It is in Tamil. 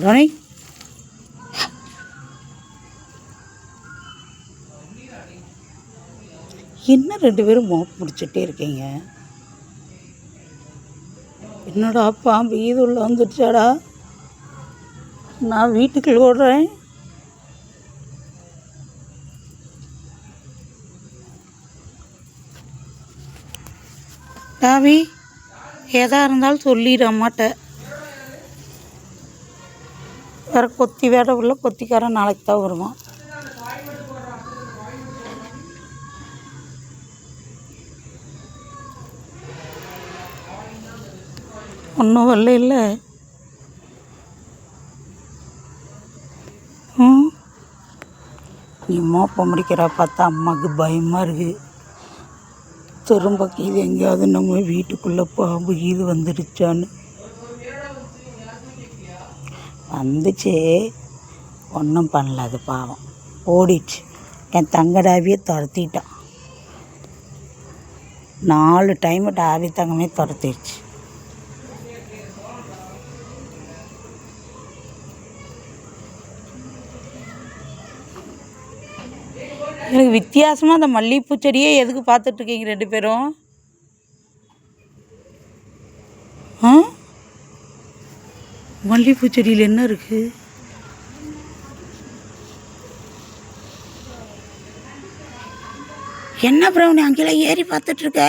ரோனி, என்ன 2 பேரும் மோப்பு பிடிச்சிட்டே இருக்கீங்க? என்னடா பாம்பு இது உள்ள வந்துடுச்சாடா? நான் வீட்டுக்குள்ள ஓடுறேன். டாவி, எதா இருந்தாலும் சொல்லிடு அம்மாட்ட. வேறு கொத்தி வேட உள்ள கொத்திக்காரன் நாளைக்கு தான் வருவான். ஒன்றும் வரல இல்லை. நீ மோப்ப முடிக்கிறா பார்த்தா அம்மாவுக்கு பயமாக இருக்குது. திரும்ப இது எங்கேயாவது நம்ம வீட்டுக்குள்ளே பாம்பு இது வந்துடுச்சான்னு. வந்துச்சு, ஒன்றும் பண்ணல, அது பாவம் ஓடிடுச்சு. என் தங்க டாவியை துரத்திட்டான். 4 டைமு டாவி தங்கமே துரத்திடுச்சு. எனக்கு வித்தியாசமாக அந்த மல்லிகைப்பூ செடியே எதுக்கு பார்த்துட்ருக்கீங்க 2 பேரும்? மல்லிகைப்பூ செடியில் என்ன இருக்குது? என்ன ப்ரௌனி அங்கெல்லாம் ஏறி பார்த்துட்ருக்க?